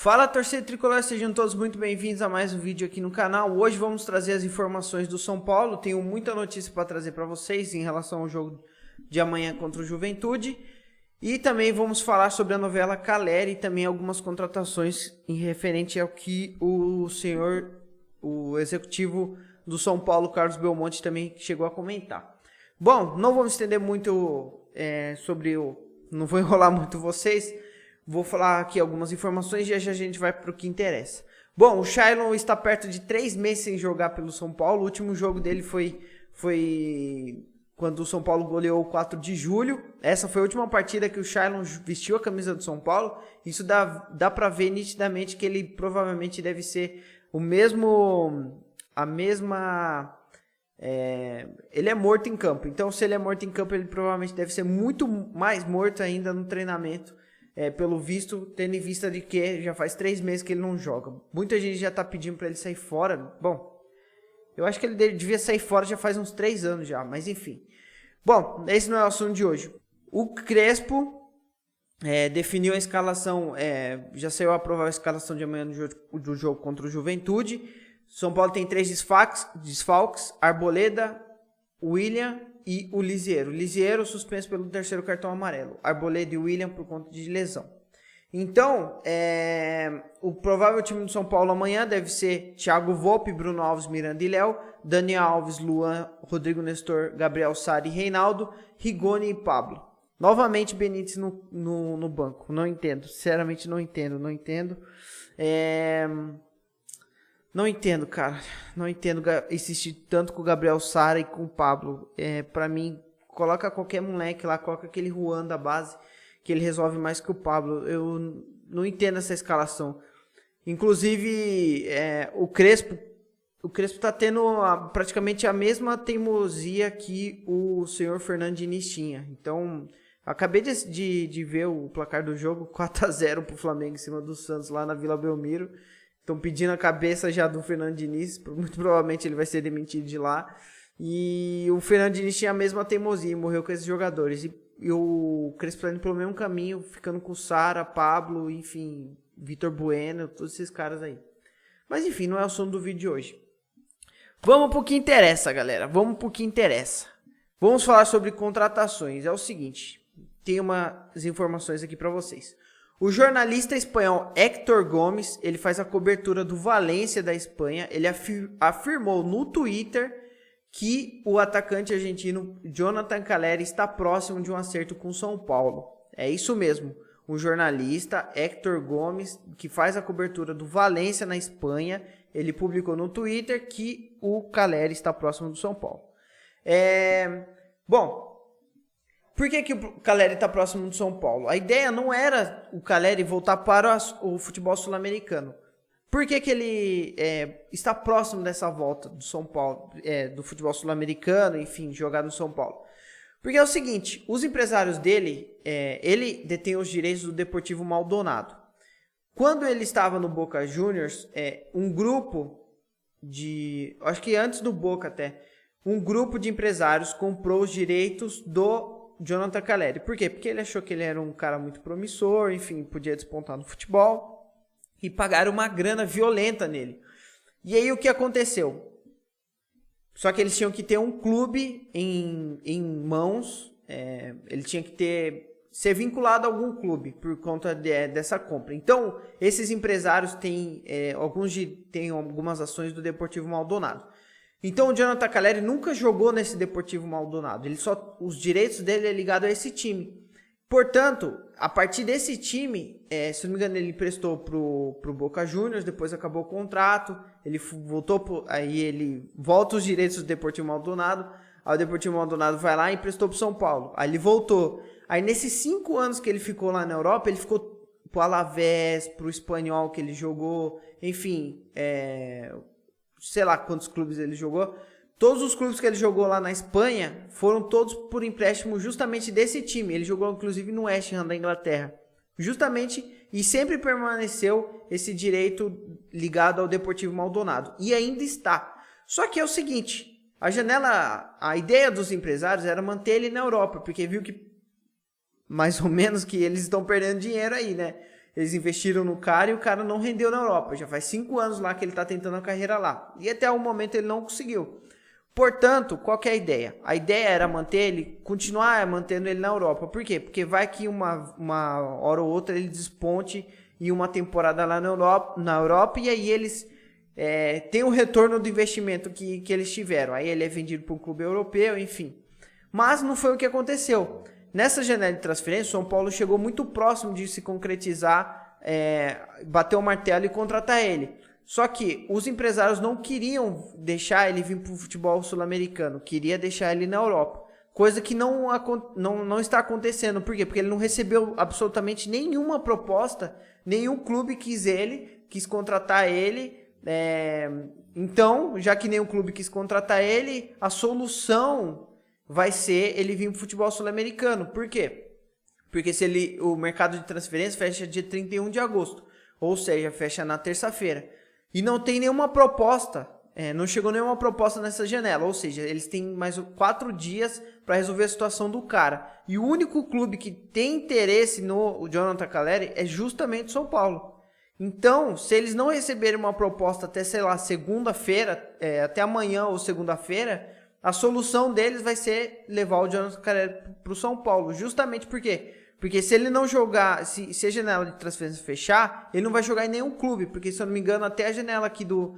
Fala, torcedor tricolor, sejam todos muito bem-vindos a mais um vídeo aqui no canal. Hoje vamos trazer as informações do São Paulo. Tenho muita notícia para trazer para vocês em relação ao jogo de amanhã contra o Juventude. E também vamos falar sobre a novela Caleri e também algumas contratações em referente ao que o executivo do São Paulo, Carlos Belmonte, também chegou a comentar. Bom, não vamos estender muito não vou enrolar muito vocês. Vou falar aqui algumas informações e já a gente vai para o que interessa. Bom, o Shailon está perto de 3 meses sem jogar pelo São Paulo. O último jogo dele foi quando o São Paulo goleou o 4 de julho. Essa foi a última partida que o Shailon vestiu a camisa do São Paulo. Isso dá para ver nitidamente que ele provavelmente deve ser ele é morto em campo. Então, se ele é morto em campo, ele provavelmente deve ser muito mais morto ainda no treinamento. Pelo visto, tendo em vista de que já faz 3 meses que ele não joga. Muita gente já tá pedindo para ele sair fora. Bom, eu acho que ele devia sair fora já faz uns 3 anos já, mas enfim. Bom, esse não é o assunto de hoje. O Crespo definiu a escalação, já saiu a provável escalação de amanhã do jogo contra o Juventude. São Paulo tem 3 desfalques, Arboleda, William e o Lisieiro. Lisieiro suspenso pelo 3º cartão amarelo. Arboleda e William por conta de lesão. Então, o provável time do São Paulo amanhã deve ser Thiago Volpe, Bruno Alves, Miranda e Léo, Daniel Alves, Luan, Rodrigo Nestor, Gabriel Sara e Reinaldo, Rigoni e Pablo. Novamente Benítez no banco. Não entendo. Sinceramente não entendo. Não entendo, cara. Não entendo insistir tanto com o Gabriel Sara e com o Pablo. Pra mim, coloca qualquer moleque lá, coloca aquele Juan da base, que ele resolve mais que o Pablo. Eu não entendo essa escalação. Inclusive, o Crespo tá tendo praticamente a mesma teimosia que o senhor Fernando Diniz tinha. Então, acabei de ver o placar do jogo, 4-0 pro Flamengo em cima do Santos lá na Vila Belmiro. Estão pedindo a cabeça já do Fernando Diniz, muito provavelmente ele vai ser demitido de lá. E o Fernando Diniz tinha a mesma teimosia e morreu com esses jogadores. E o Crespo tá indo pelo mesmo caminho, ficando com o Sara, Pablo, enfim, Vitor Bueno, todos esses caras aí. Mas enfim, não é o assunto do vídeo de hoje. Vamos pro que interessa, galera. Vamos falar sobre contratações. É o seguinte, tem umas informações aqui para vocês. O jornalista espanhol Héctor Gomes, ele faz a cobertura do Valência da Espanha. Ele afirmou no Twitter que o atacante argentino Jonathan Caleri está próximo de um acerto com o São Paulo. É isso mesmo. O jornalista Héctor Gomes, que faz a cobertura do Valência na Espanha, ele publicou no Twitter que o Caleri está próximo do São Paulo. Bom, por que o Caleri está próximo do São Paulo? A ideia não era o Caleri voltar para o futebol sul-americano. Por que ele está próximo dessa volta do São Paulo, do futebol sul-americano, enfim, jogar no São Paulo? Porque é o seguinte, os empresários dele, ele detém os direitos do Deportivo Maldonado. Quando ele estava no Boca Juniors, um grupo acho que antes do Boca até, um grupo de empresários comprou os direitos do Jonathan Caleri. Por quê? Porque ele achou que ele era um cara muito promissor, enfim, podia despontar no futebol, e pagaram uma grana violenta nele. E aí o que aconteceu? Só que eles tinham que ter um clube em mãos, ele tinha que ser vinculado a algum clube por conta dessa compra. Então, esses empresários têm algumas ações do Deportivo Maldonado. Então o Jonathan Caleri nunca jogou nesse Deportivo Maldonado. Os direitos dele é ligado a esse time. Portanto, a partir desse time, se não me engano, ele emprestou pro Boca Juniors, depois acabou o contrato, ele ele volta os direitos do Deportivo Maldonado, aí o Deportivo Maldonado vai lá e emprestou pro São Paulo. Aí ele voltou. Aí nesses 5 anos que ele ficou lá na Europa, ele ficou pro Alavés, pro Espanhol que ele jogou, enfim, sei lá quantos clubes ele jogou. Todos os clubes que ele jogou lá na Espanha foram todos por empréstimo justamente desse time. Ele jogou inclusive no West Ham da Inglaterra. Justamente, e sempre permaneceu esse direito ligado ao Deportivo Maldonado. E ainda está. Só que é o seguinte, a ideia dos empresários era manter ele na Europa, porque viu que mais ou menos que eles estão perdendo dinheiro aí, né? eles investiram no cara e o cara não rendeu na Europa. Já faz 5 anos lá que ele tá tentando a carreira lá. E até o momento ele não conseguiu. Portanto, qual que é a ideia? A ideia era manter ele, continuar mantendo ele na Europa. Por quê? Porque vai que uma hora ou outra ele desponte em uma temporada lá na Europa e aí eles têm o retorno do investimento que eles tiveram. Aí ele é vendido para um clube europeu, enfim. Mas não foi o que aconteceu. Nessa janela de transferência, o São Paulo chegou muito próximo de se concretizar, bater o martelo e contratar ele. Só que os empresários não queriam deixar ele vir para o futebol sul-americano, queria deixar ele na Europa. Coisa que não está acontecendo. Por quê? Porque ele não recebeu absolutamente nenhuma proposta, nenhum clube quis contratar ele. Então, já que nenhum clube quis contratar ele, a solução vai ser ele vir para o futebol sul-americano. Por quê? Porque o mercado de transferência fecha dia 31 de agosto, ou seja, fecha na terça-feira. E não tem nenhuma proposta, não chegou nenhuma proposta nessa janela, ou seja, eles têm mais 4 dias para resolver a situação do cara. E o único clube que tem interesse no Jonathan Calleri é justamente o São Paulo. Então, se eles não receberem uma proposta até, sei lá, segunda-feira, até amanhã ou segunda-feira, a solução deles vai ser levar o Jonathan Calleri para o São Paulo. Justamente por quê? Porque se ele não jogar, se a janela de transferência fechar, ele não vai jogar em nenhum clube. Porque, se eu não me engano, até a janela aqui do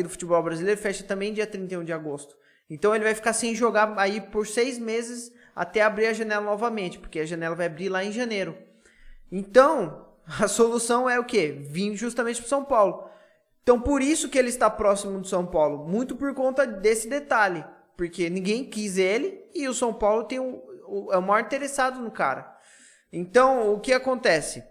futebol brasileiro fecha também dia 31 de agosto. Então ele vai ficar sem jogar aí por 6 meses até abrir a janela novamente. Porque a janela vai abrir lá em janeiro. Então, a solução é o quê? Vir justamente para o São Paulo. Então, por isso que ele está próximo do São Paulo. Muito por conta desse detalhe. Porque ninguém quis ele e o São Paulo é o maior interessado no cara. Então, o que acontece?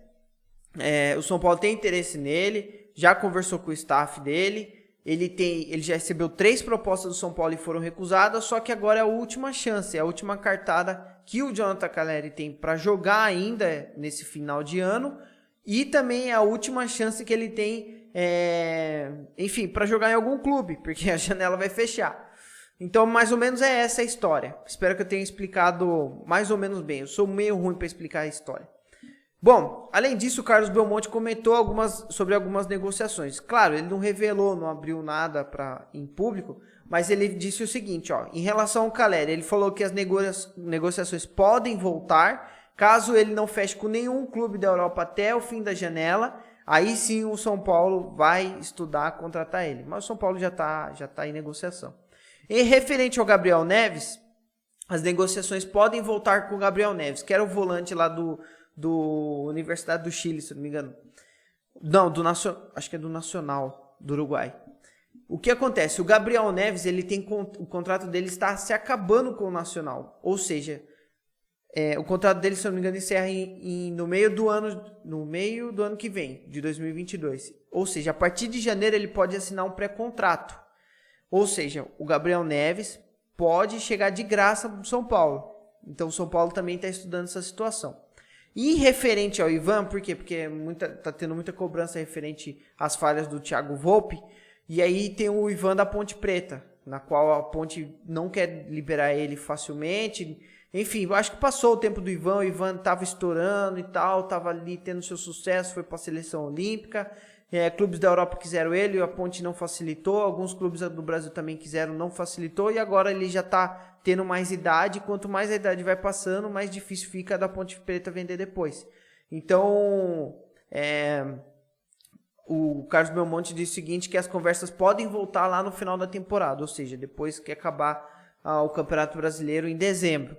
O São Paulo tem interesse nele, já conversou com o staff dele, ele já recebeu 3 propostas do São Paulo e foram recusadas, só que agora é a última chance, é a última cartada que o Jonathan Calleri tem para jogar ainda nesse final de ano, e também é a última chance que ele tem, enfim, para jogar em algum clube, porque a janela vai fechar. Então, mais ou menos é essa a história. Espero que eu tenha explicado mais ou menos bem. Eu sou meio ruim para explicar a história. Bom, além disso, o Carlos Belmonte comentou sobre algumas negociações. Claro, ele não revelou, não abriu nada em público, mas ele disse o seguinte, em relação ao Calleri, ele falou que as negociações podem voltar, caso ele não feche com nenhum clube da Europa até o fim da janela, aí sim o São Paulo vai estudar contratar ele. Mas o São Paulo já tá em negociação. Em referente ao Gabriel Neves, as negociações podem voltar com o Gabriel Neves, que era o volante lá do Universidade do Chile, se não me engano. Não, acho que é do Nacional, do Uruguai. O que acontece? O Gabriel Neves, o contrato dele está se acabando com o Nacional. Ou seja, o contrato dele, se não me engano, encerra no meio do ano que vem, de 2022. Ou seja, a partir de janeiro ele pode assinar um pré-contrato. Ou seja, o Gabriel Neves pode chegar de graça para o São Paulo. Então o São Paulo também está estudando essa situação. E referente ao Ivan, por quê? Porque está tendo muita cobrança referente às falhas do Thiago Volpi. E aí tem o Ivan da Ponte Preta, na qual a Ponte não quer liberar ele facilmente. Enfim, eu acho que passou o tempo do Ivan, o Ivan estava estourando e tal, estava ali tendo seu sucesso, foi para a seleção olímpica. Clubes da Europa quiseram ele, a Ponte não facilitou, alguns clubes do Brasil também quiseram, não facilitou, e agora ele já está tendo mais idade, quanto mais a idade vai passando, mais difícil fica da Ponte Preta vender depois. Então, o Carlos Belmonte disse o seguinte, que as conversas podem voltar lá no final da temporada, ou seja, depois que acabar o Campeonato Brasileiro em dezembro.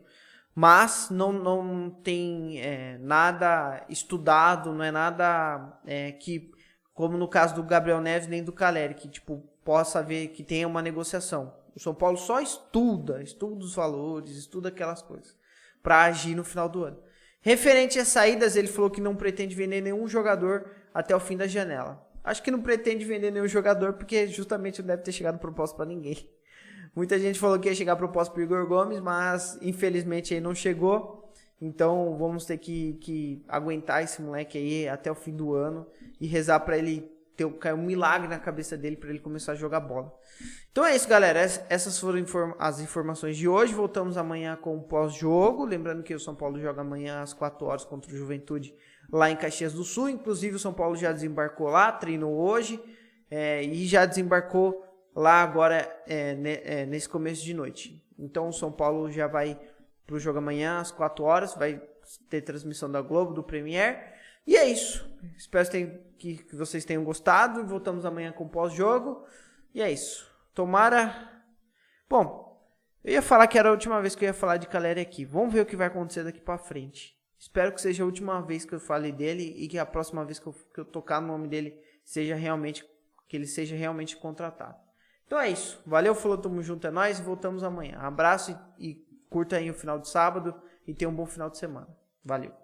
Mas não tem nada estudado, não é nada que... Como no caso do Gabriel Neves, nem do Calleri, que possa ver que tenha uma negociação. O São Paulo só estuda os valores, estuda aquelas coisas, para agir no final do ano. Referente às saídas, ele falou que não pretende vender nenhum jogador até o fim da janela. Acho que não pretende vender nenhum jogador, porque justamente não deve ter chegado proposta para ninguém. Muita gente falou que ia chegar proposta para o Igor Gomes, mas infelizmente aí não chegou. Então vamos ter que aguentar esse moleque aí até o fim do ano e rezar para ele cair um milagre na cabeça dele para ele começar a jogar bola. Então é isso, galera. Essas foram as informações de hoje. Voltamos amanhã com o pós-jogo. Lembrando que o São Paulo joga amanhã às 4 horas contra o Juventude lá em Caxias do Sul. Inclusive o São Paulo já desembarcou lá, treinou hoje e já desembarcou lá agora nesse começo de noite. Então o São Paulo já vai pro jogo amanhã às 4 horas, vai ter transmissão da Globo, do Premier. E é isso. Espero que vocês tenham gostado. Voltamos amanhã com o pós-jogo. E é isso. Tomara... Bom, eu ia falar que era a última vez que eu ia falar de Caleri aqui. Vamos ver o que vai acontecer daqui pra frente. Espero que seja a última vez que eu fale dele e que a próxima vez que eu tocar no nome dele que ele seja realmente contratado. Então é isso. Valeu, falou, tamo junto, é nóis e voltamos amanhã. Abraço e curta aí o final de sábado e tenha um bom final de semana. Valeu.